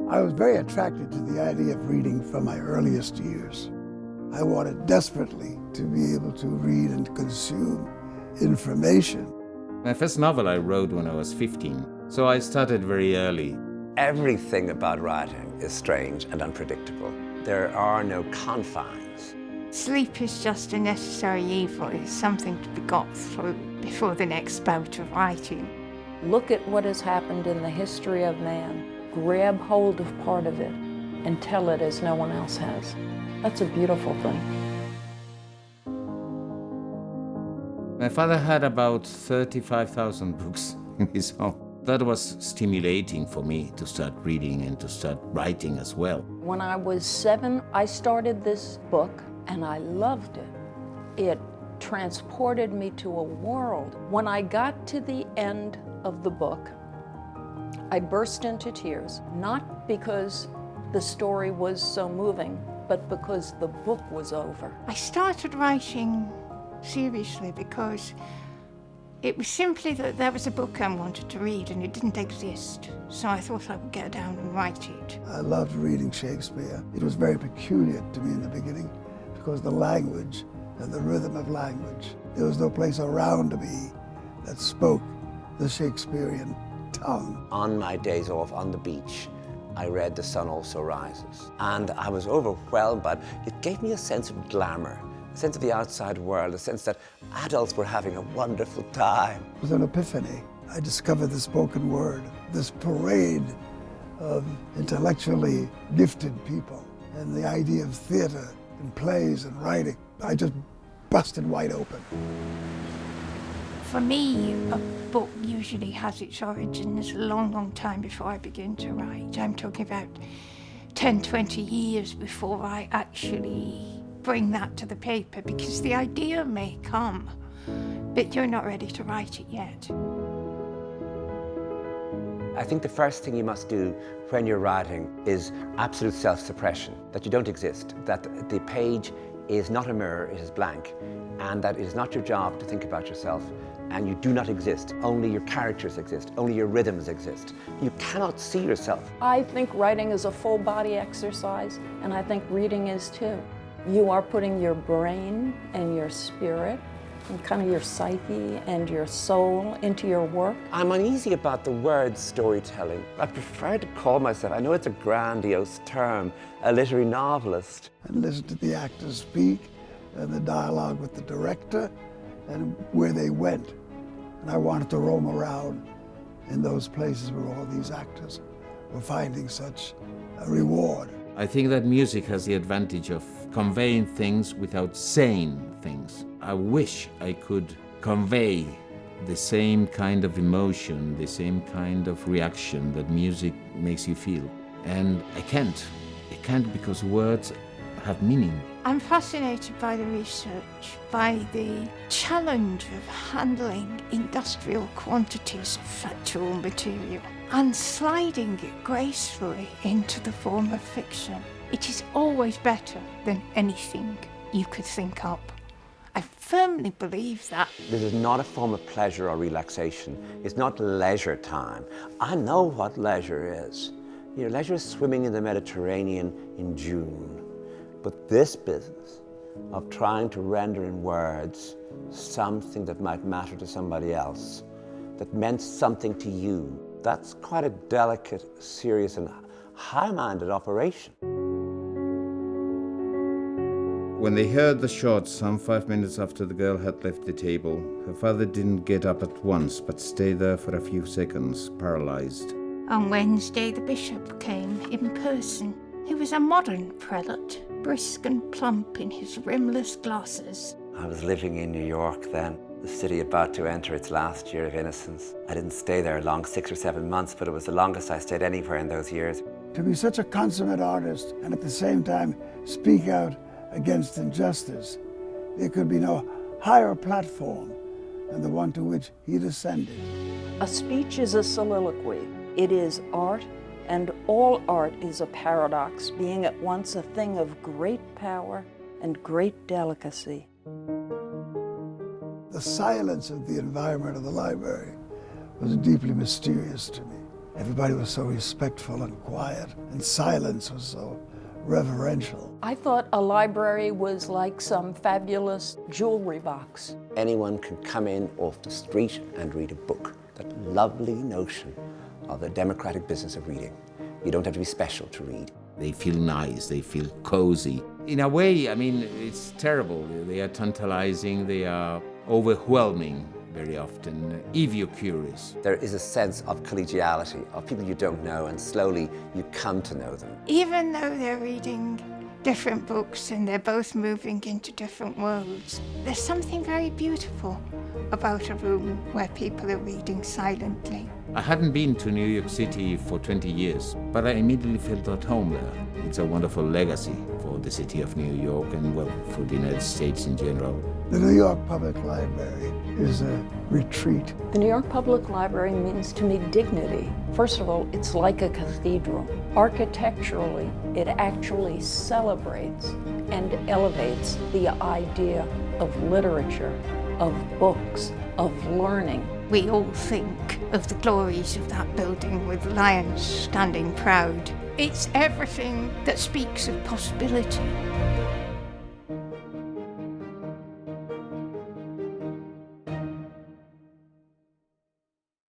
I was very attracted to the idea of reading from my earliest years. I wanted desperately to be able to read and consume information. My first novel I wrote when I was 15, so I started very early. Everything about writing is strange and unpredictable. There are no confines. Sleep is just a necessary evil. It's something to be got through before the next bout of writing. Look at what has happened in the history of man. Grab hold of part of it and tell it as no one else has. That's a beautiful thing. My father had about 35,000 books in his home. That was stimulating for me to start reading and to start writing as well. When I was 7, I started this book and I loved it. It transported me to a world. When I got to the end of the book, I burst into tears, not because the story was so moving, but because the book was over. I started writing seriously because it was simply that there was a book I wanted to read and it didn't exist. So I thought I would get down and write it. I loved reading Shakespeare. It was very peculiar to me in the beginning because the language and the rhythm of language, there was no place around me that spoke the Shakespearean tongue. On my days off on the beach, I read The Sun Also Rises. And I was overwhelmed, but it gave me a sense of glamour, a sense of the outside world, a sense that adults were having a wonderful time. It was an epiphany. I discovered the spoken word, this parade of intellectually gifted people, and the idea of theater and plays and writing. I just busted wide open. For me, a book usually has its origins a long, long time before I begin to write. I'm talking about 10, 20 years before I actually bring that to the paper, because the idea may come, but you're not ready to write it yet. I think the first thing you must do when you're writing is absolute self-suppression, that you don't exist, that the page is not a mirror, it is blank, and that it is not your job to think about yourself, and you do not exist. Only your characters exist, only your rhythms exist. You cannot see yourself. I think writing is a full body exercise, and I think reading is too. You are putting your brain and your spirit and kind of your psyche and your soul into your work. I'm uneasy about the word storytelling. I prefer to call myself, I know it's a grandiose term, a literary novelist. And listen to the actors speak and the dialogue with the director and where they went. And I wanted to roam around in those places where all these actors were finding such a reward. I think that music has the advantage of conveying things without saying things. I wish I could convey the same kind of emotion, the same kind of reaction that music makes you feel. And I can't. I can't because words have meaning. I'm fascinated by the research, by the challenge of handling industrial quantities of factual material and sliding it gracefully into the form of fiction. It is always better than anything you could think up. I firmly believe that. This is not a form of pleasure or relaxation. It's not leisure time. I know what leisure is. You know, leisure is swimming in the Mediterranean in June. But this business of trying to render in words something that might matter to somebody else, that meant something to you, that's quite a delicate, serious, and high-minded operation. When they heard the shots, some 5 minutes after the girl had left the table, her father didn't get up at once, but stayed there for a few seconds, paralyzed. On Wednesday, the bishop came in person. He was a modern prelate, brisk and plump in his rimless glasses. I was living in New York then, the city about to enter its last year of innocence. I didn't stay there long, 6 or 7 months, but it was the longest I stayed anywhere in those years. To be such a consummate artist and at the same time speak out against injustice, there could be no higher platform than the one to which he descended. A speech is a soliloquy. It is art, and all art is a paradox, being at once a thing of great power and great delicacy. The silence of the environment of the library was deeply mysterious to me. Everybody was so respectful and quiet, and silence was so reverential. I thought a library was like some fabulous jewelry box. Anyone can come in off the street and read a book. That lovely notion of the democratic business of reading. You don't have to be special to read. They feel nice, they feel cozy. In a way, I mean, it's terrible. They are tantalizing, they are overwhelming very often, if you're curious. There is a sense of collegiality, of people you don't know, and slowly you come to know them. Even though they're reading different books and they're both moving into different worlds, there's something very beautiful about a room where people are reading silently. I hadn't been to New York City for 20 years, but I immediately felt at home there. It's a wonderful legacy for the city of New York and, well, for the United States in general. The New York Public Library is a retreat. The New York Public Library means to me dignity. First of all, it's like a cathedral. Architecturally, it actually celebrates and elevates the idea of literature, of books, of learning. We all think of the glories of that building with lions standing proud. It's everything that speaks of possibility.